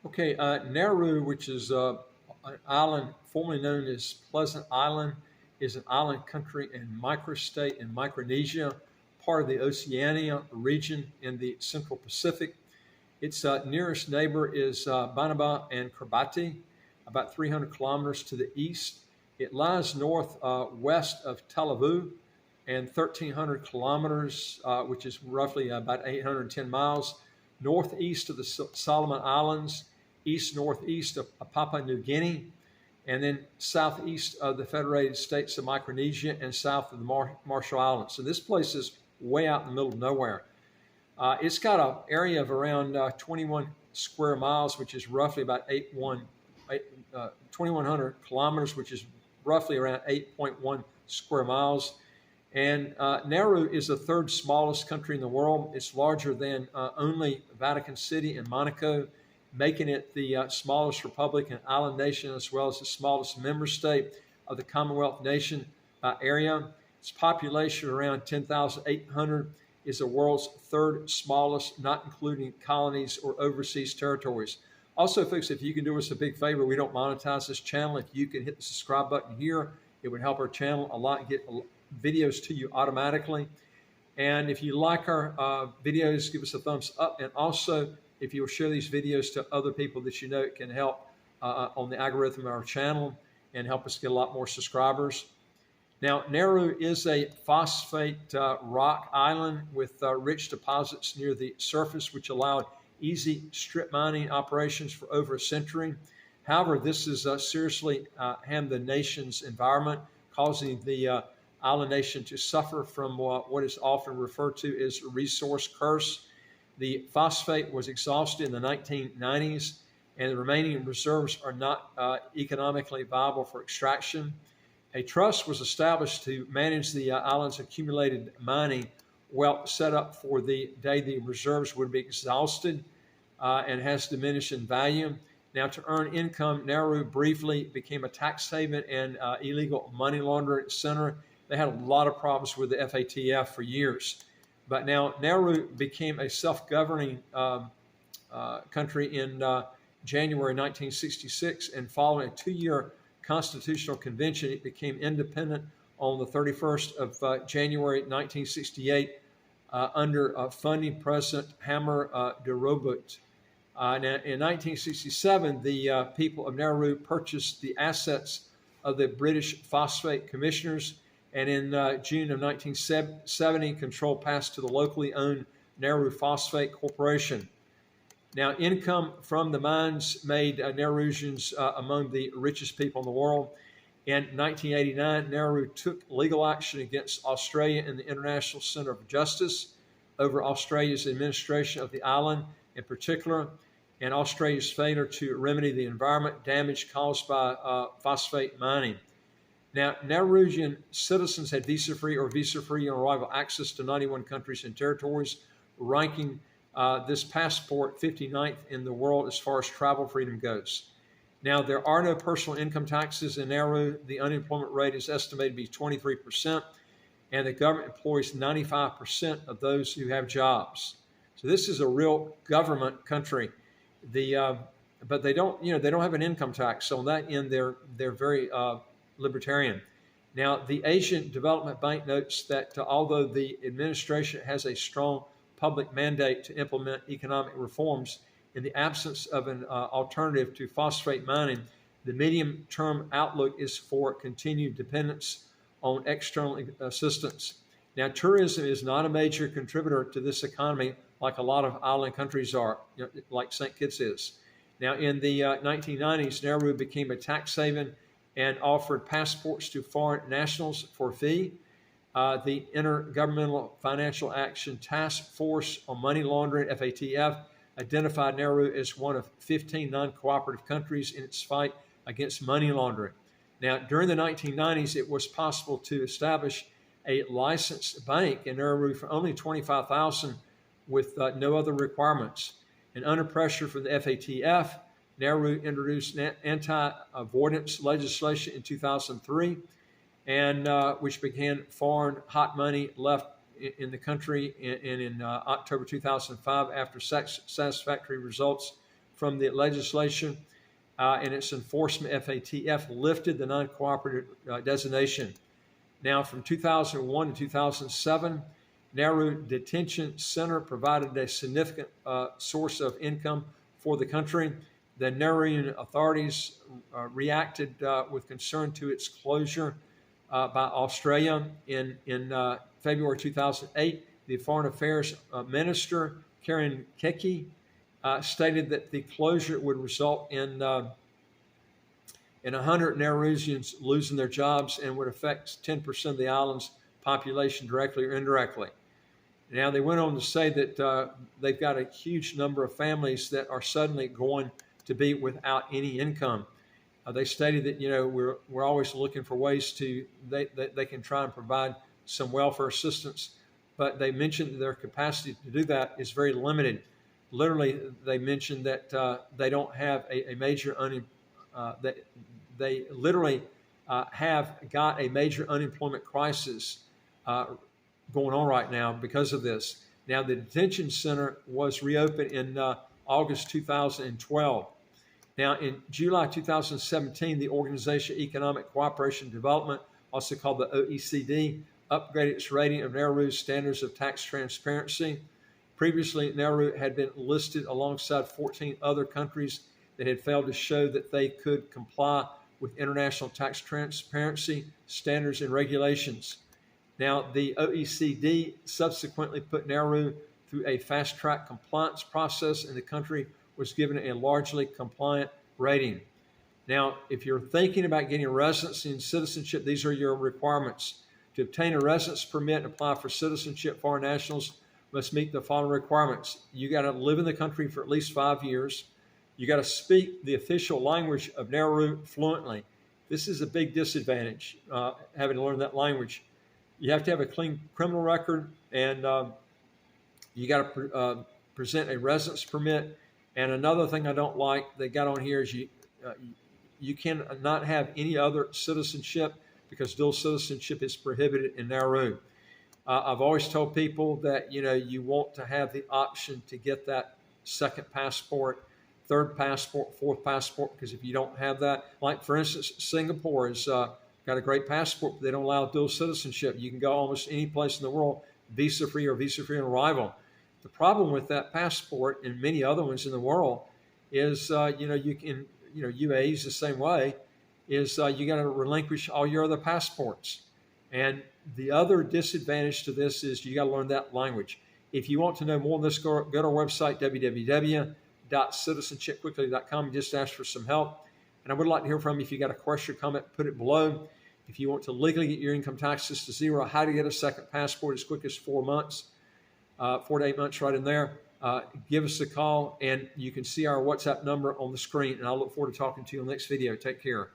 Okay, Nauru, which is an island formerly known as Pleasant Island, is an island country and microstate in Micronesia, part of the Oceania region in the Central Pacific. Its nearest neighbor is Banaba and Kiribati, about 300 kilometers to the east. It lies northwest of Tel Aviv and 1,300 kilometers, which is roughly about 810 miles, northeast of the Solomon Islands, east northeast of Papua New Guinea, and then southeast of the Federated States of Micronesia and south of the Marshall Islands. So this place is way out in the middle of nowhere. It's got an area of around 21 square miles, which is roughly about 2,100 kilometers, which is roughly around 8.1 square miles. And Nauru is the third smallest country in the world. It's larger than only Vatican City and Monaco, making it the smallest republic and island nation, as well as the smallest member state of the Commonwealth nation area. Its population, around 10,800, is the world's third smallest, not including colonies or overseas territories. Also, folks, if you can do us a big favor, we don't monetize this channel. If you can hit the subscribe button here, it would help our channel a lot, get videos to you automatically. And if you like our videos, give us a thumbs up. And also, if you will share these videos to other people that you know, it can help on the algorithm of our channel and help us get a lot more subscribers. Now, Nauru is a phosphate rock island with rich deposits near the surface, which allowed easy strip mining operations for over a century. However, this has seriously harmed the nation's environment, causing the island nation to suffer from what is often referred to as a resource curse. The phosphate was exhausted in the 1990s, and the remaining reserves are not economically viable for extraction. A trust was established to manage the island's accumulated mining wealth, set up for the day the reserves would be exhausted and has diminished in value. Now, to earn income, Nauru briefly became a tax haven and illegal money laundering center. They had a lot of problems with the FATF for years. But now Nauru became a self-governing country in January 1966, and following a 2-year constitutional convention, it became independent on the 31st of January 1968 under funding President Hammer de Robut. Now, in 1967, the people of Nauru purchased the assets of the British Phosphate Commissioners, and in June of 1970, control passed to the locally owned Nauru Phosphate Corporation. Now, income from the mines made Naurusians among the richest people in the world. In 1989, Nauru took legal action against Australia in the International Center of Justice over Australia's administration of the island in particular, and Australia's failure to remedy the environment damage caused by phosphate mining. Now, Naurusian citizens had visa-free or visa-free on arrival access to 91 countries and territories, ranking this passport 59th in the world as far as travel freedom goes. Now, there are no personal income taxes in Nauru. The unemployment rate is estimated to be 23%, and the government employs 95% of those who have jobs. So this is a real government country. But they don't, they don't have an income tax. So on that end, they're very libertarian. Now, the Asian Development Bank notes that although the administration has a strong public mandate to implement economic reforms, in the absence of an alternative to phosphate mining, the medium-term outlook is for continued dependence on external assistance. Now, tourism is not a major contributor to this economy like a lot of island countries are, like St. Kitts is. Now, in the 1990s, Nauru became a tax haven and offered passports to foreign nationals for a fee. The Intergovernmental Financial Action Task Force on Money Laundering, FATF, identified Nauru as one of 15 non-cooperative countries in its fight against money laundering. Now, during the 1990s, it was possible to establish a licensed bank in Nauru for only $25,000 with no other requirements. And under pressure from the FATF, Nauru introduced anti-avoidance legislation in 2003, and which began foreign hot money left in the country in October 2005 after satisfactory results from the legislation and its enforcement, FATF, lifted the non-cooperative designation. Now, from 2001 to 2007, Nauru Detention Center provided a significant source of income for the country. The Nauruan authorities reacted with concern to its closure by Australia. In February 2008, the Foreign Affairs Minister, Karen Keki, stated that the closure would result in 100 Naurusians losing their jobs and would affect 10% of the island's population directly or indirectly. Now, they went on to say that they've got a huge number of families that are suddenly going to be without any income. They stated that, we're always looking for ways to, they can try and provide some welfare assistance, but they mentioned that their capacity to do that is very limited. Literally, they mentioned that they don't have a major that they literally have got a major unemployment crisis going on right now because of this. Now, the detention center was reopened in August 2012. Now, in July 2017, the Organization of Economic Cooperation and Development, also called the OECD, upgraded its rating of Nauru's standards of tax transparency. Previously, Nauru had been listed alongside 14 other countries that had failed to show that they could comply with international tax transparency standards and regulations. Now, the OECD subsequently put Nauru through a fast-track compliance process, and the country was given a largely compliant rating. Now, if you're thinking about getting a residency and citizenship, these are your requirements. To obtain a residence permit and apply for citizenship, foreign nationals must meet the following requirements. You got to live in the country for at least 5 years. You got to speak the official language of Nauru fluently. This is a big disadvantage, having to learn that language. You have to have a clean criminal record, and you got to present a residence permit. And another thing I don't like they got on here is you cannot have any other citizenship because dual citizenship is prohibited in Nauru. I've always told people that you want to have the option to get that second passport, third passport, fourth passport, because if you don't have that, like for instance, Singapore has got a great passport, but they don't allow dual citizenship. You can go almost any place in the world, visa-free or visa-free on arrival. The problem with that passport and many other ones in the world is, you can, UAE is the same way, is you got to relinquish all your other passports. And the other disadvantage to this is you got to learn that language. If you want to know more on this, go to our website, www.citizenshipquickly.com, and just ask for some help. And I would like to hear from you. If you got a question or comment, put it below. If you want to legally get your income taxes to zero, how to get a second passport as quick as 4 months, 4 to 8 months right in there, give us a call, and you can see our WhatsApp number on the screen, and I look forward to talking to you in the next video. Take care.